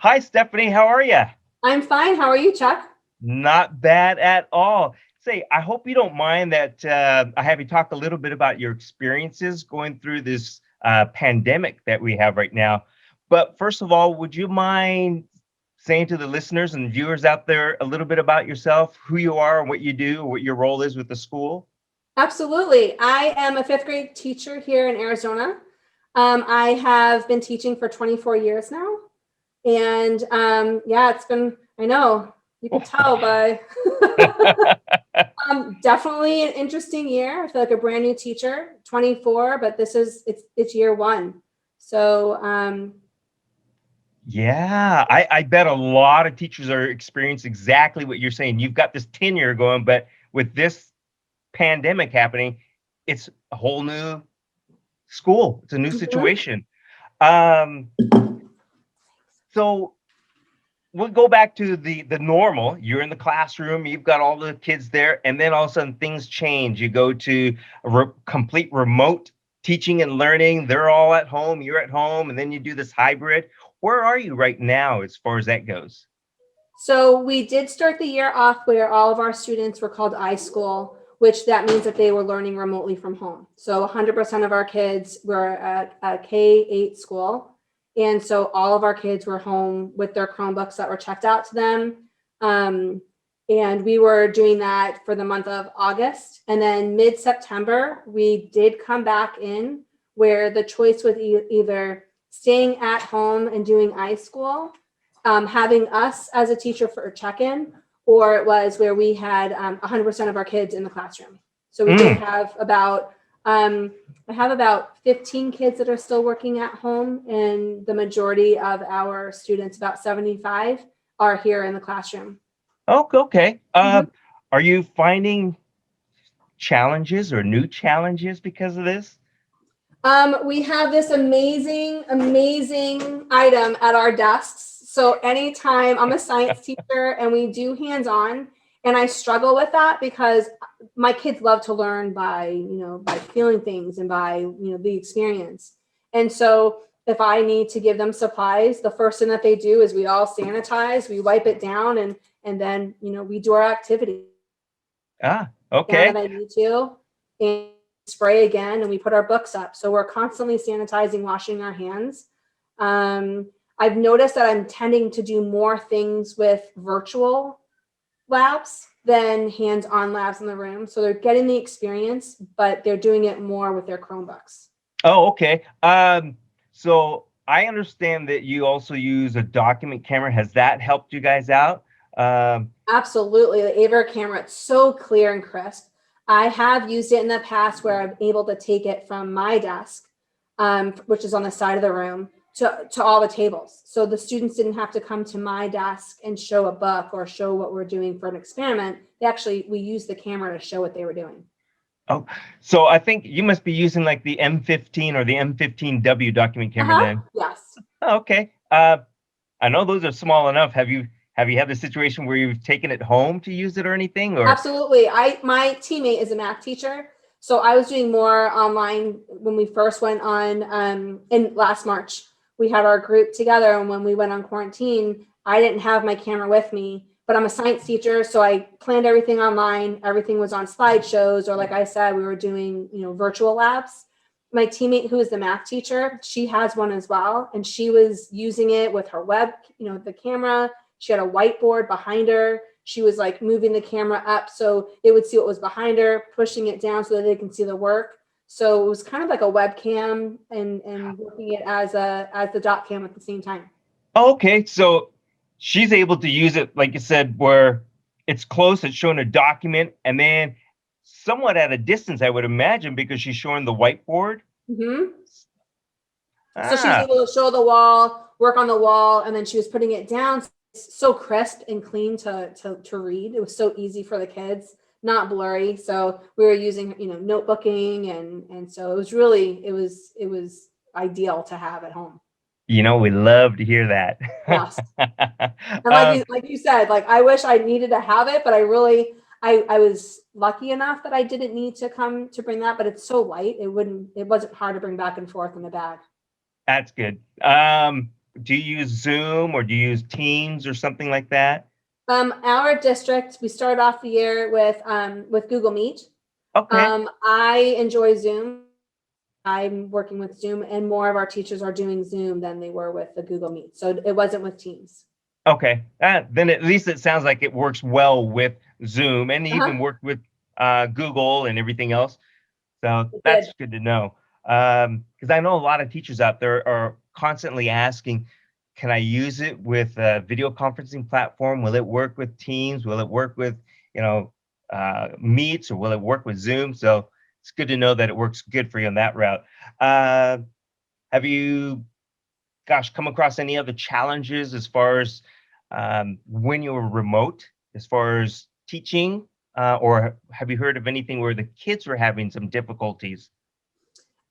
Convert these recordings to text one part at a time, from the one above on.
Hi, Stephanie. How are you? I'm fine. How are you, Chuck? Not bad at all. Say, I hope you don't mind that I have you talk a little bit about your experiences going through this pandemic that we have right now. But first of all, would you mind saying to the listeners and viewers out there a little bit about yourself, who you are, what you do, what your role is with the school? Absolutely. I am a fifth grade teacher here in Arizona. I have been teaching for 24 years now. And yeah, it's been, I know you could Oh, tell wow. by definitely an interesting year. I feel like a brand new teacher, 24, but it's year one. So Yeah, I bet a lot of teachers are experiencing exactly what you're saying. You've got this tenure going, but with this pandemic happening, it's a whole new school. It's a new mhm. situation. Um, so we'll go back to the normal. You're in the classroom, you've got all the kids there, and then all of a sudden things change. You go to complete remote teaching and learning. They're all at home, you're at home, and then you do this hybrid. Where are you right now as far as that goes? So we did start the year off where all of our students were called iSchool, which that means that they were learning remotely from home. So 100% of our kids were at a K-8 school. And so all of our kids were home with their Chromebooks that were checked out to them. Um, and we were doing that for the month of August. And then mid-September, we did come back in where the choice was either staying at home and doing iSchool, having us as a teacher for a check-in, or it was where we had 100% of our kids in the classroom. So we did Mm. have I have about 15 kids that are still working at home, and the majority of our students, about 75, are here in the classroom. Oh, okay. Mhm. Are you finding challenges or new challenges because of this? We have this amazing item at our desks. So anytime I'm a science teacher and we do hands-on, and I struggle with that because my kids love to learn by feeling things and by the experience. And so if I need to give them supplies, the first thing that they do is we all sanitize, we wipe it down, and then we do our activity Ah, down that okay. I need to, and spray again, and we put our books up. So we're constantly sanitizing, washing our hands. Um, I've noticed that I'm tending to do more things with virtual labs than hands-on labs in the room. So they're getting the experience, but they're doing it more with their Chromebooks. Oh, okay. So I understand that you also use a document camera. Has that helped you guys out? Um, Absolutely. The AVer camera, it's so clear and crisp. I have used it in the past where I'm able to take it from my desk, which is on the side of the room, to all the tables. So the students didn't have to come to my desk and show a book or show what we're doing for an experiment. We used the camera to show what they were doing. oh, so I think you must be using like the M15 or the M15W document camera Uh-huh. then. Yes. Oh, okay. I know those are small enough. Have you had the situation where you've taken it home to use it or anything? Or Absolutely. My teammate is a math teacher, so I was doing more online when we first went on in last March. We had our group together, and when we went on quarantine, I didn't have my camera with me, but I'm a science teacher, so I planned everything online. Everything was on slideshows, or like I said, we were doing virtual labs. My teammate, who is the math teacher, she has one as well, and she was using it with her the camera. She had a whiteboard behind her. She was like moving the camera up so they would see what was behind her, pushing it down so that they can see the work. So it was kind of like a webcam and working it as the dot cam at the same time. oh, okay, so she's able to use it, like you said, where it's close, it's showing a document, and then somewhat at a distance, I would imagine, because she's showing the whiteboard. Hmm. So she was Ah, able to show the wall, work on the wall, and then she was putting it down so crisp and clean to read. It was so easy for the kids, not blurry. So we were using notebooking, and so it was ideal to have at home. we love to hear that. Yes. And like um, you like you said, like I wish I needed to have it, but I was lucky enough that I didn't need to come to bring that, but it's so light, it wasn't hard to bring back and forth in the bag. that's good. do you use Zoom or do you use Teams or something like that? Our district, we started off the year with Google Meet. Okay. I enjoy Zoom. I'm working with Zoom, and more of our teachers are doing Zoom than they were with the Google Meet. So it wasn't with Teams. Okay. Then at least it sounds like it works well with Zoom and even Uh-huh. worked with Google and everything else. So It did. that's good to know. Because I know a lot of teachers out there are constantly asking, can I use it with a video conferencing platform? Will it work with Teams? Will it work with, you know, Meets, or will it work with Zoom? So it's good to know that it works good for you on that route. Uh, have you, gosh, come across any other challenges as far as when you were remote, as far as teaching? Or have you heard of anything where the kids were having some difficulties?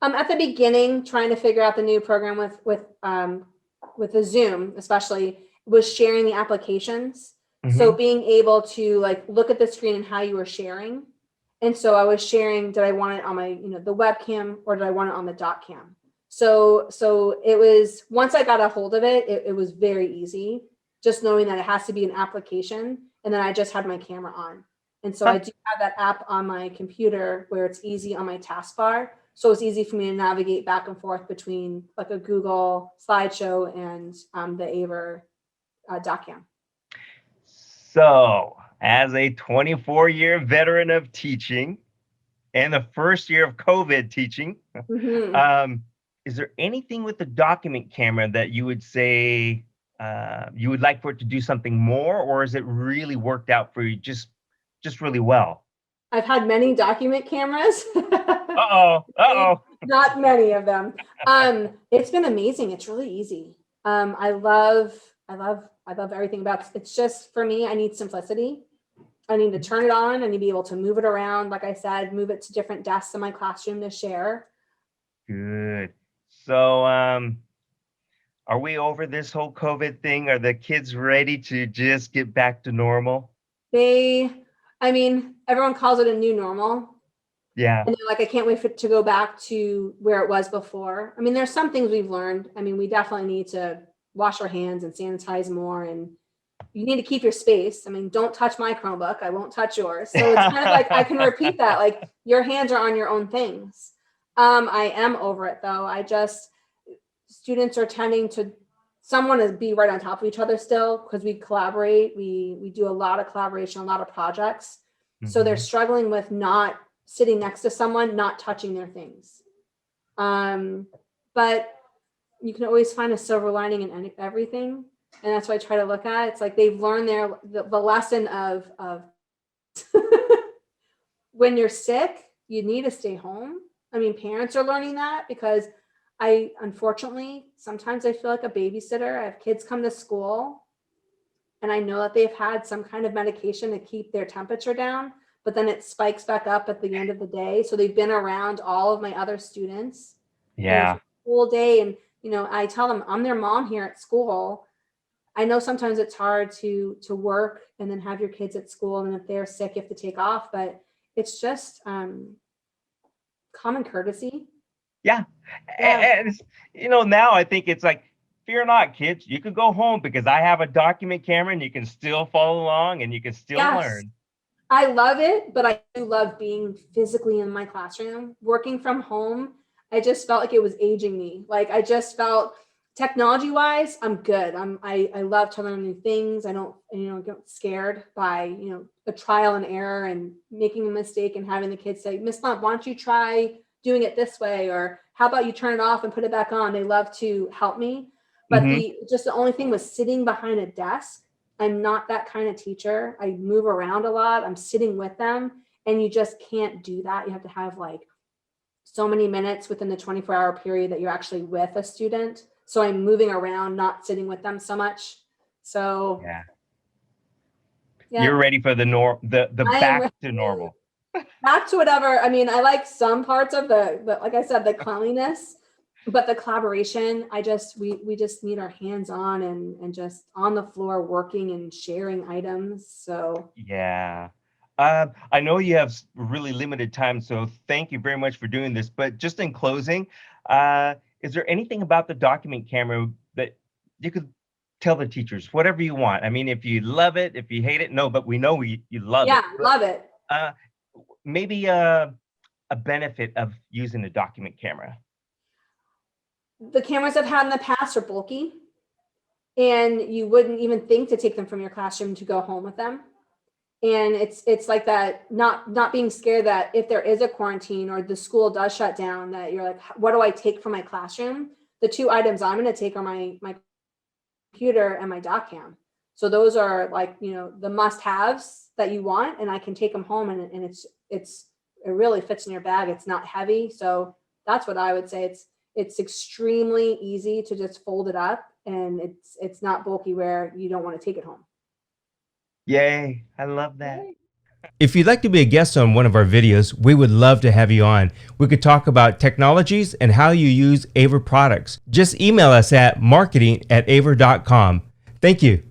At the beginning, trying to figure out the new program with the Zoom, especially, was sharing the applications. So Hmm. being able to like look at the screen and how you were sharing. And so I was sharing, did I want it on my, the webcam, or did I want it on the dot cam? So it was, once I got a hold of it, it was very easy, just knowing that it has to be an application. And then I just had my camera on. And so I Huh. do have that app on my computer where it's easy on my taskbar. So it's easy for me to navigate back and forth between like a Google slideshow and the AVer Document. So, as a 24-year veteran of teaching and the first year of COVID teaching, Mm-hmm. um, is there anything with the document camera that you would say you would like for it to do something more, or is it really worked out for you just really well? I've had many document cameras. Uh-oh, uh-oh. Not many of them. It's been amazing. It's really easy. I love everything about it. It's just, for me, I need simplicity. I need to turn it on. I need to be able to move it around. Like I said, move it to different desks in my classroom to share. Good. So, are we over this whole COVID thing? Are the kids ready to just get back to normal? They, I mean, everyone calls it a new normal. Yeah. And they're like, I can't wait for it to go back to where it was before. I mean, there's some things we've learned. I mean, we definitely need to wash our hands and sanitize more, and you need to keep your space. I mean, don't touch my Chromebook. I won't touch yours. So it's kind of like, I can repeat that. Like, your hands are on your own things. I am over it though. Students are tending to, someone is be right on top of each other still, because we collaborate. We do a lot of collaboration, a lot of projects. So they're Mhm. struggling with not sitting next to someone, not touching their things. But you can always find a silver lining in everything. And that's what I try to look at. It's like they've learned the lesson of when you're sick, you need to stay home. I mean, parents are learning that, because unfortunately, sometimes I feel like a babysitter. I have kids come to school and I know that they've had some kind of medication to keep their temperature down, but then it spikes back up at the end of the day. So they've been around all of my other students, for Yeah. the whole day. And, I tell them I'm their mom here at school. I know sometimes it's hard to work and then have your kids at school. And if they're sick, you have to take off, but it's just common courtesy. Yeah. Yeah. And now I think it's like, fear not, kids. You can go home because I have a document camera and you can still follow along and you can still Yes. learn. I love it, but I do love being physically in my classroom. Working from home, I just felt like it was aging me. Like, I just felt, technology wise, I'm good. I love to learn new things. I don't, get scared by, a trial and error and making a mistake and having the kids say, Miss Lump, why don't you try doing it this way? Or how about you turn it off and put it back on? They love to help me. But Hmm. the only thing was sitting behind a desk. I'm not that kind of teacher. I move around a lot. I'm sitting with them, and you just can't do that. You have to have like so many minutes within the 24-hour period that you're actually with a student. So I'm moving around, not sitting with them so much. So Yeah. yeah, You're ready for the I am back to normal. back to whatever. I mean, I like some parts of the like I said, the cleanliness, but the collaboration, we just need our hands on and just on the floor working and sharing items. So Yeah. I know you have really limited time, so thank you very much for doing this. But just in closing, is there anything about the document camera that you could tell the teachers whatever you want. I mean, if you love it, if you hate it, no, but we know you love Yeah, it. love it. Maybe a benefit of using a document camera. The cameras I've had in the past are bulky, and you wouldn't even think to take them from your classroom to go home with them. And it's like that, not being scared that if there is a quarantine or the school does shut down, that you're like, what do I take from my classroom? The two items I'm going to take are my computer and my doc cam. So those are like, you know, the must-haves that you want, and I can take them home, and it really fits in your bag. It's not heavy. So that's what I would say. It's extremely easy to just fold it up, and it's not bulky where you don't want to take it home. Yay, I love that. If you'd like to be a guest on one of our videos, we would love to have you on. We could talk about technologies and how you use AVer products. Just email us at marketing@aver.com. Thank you.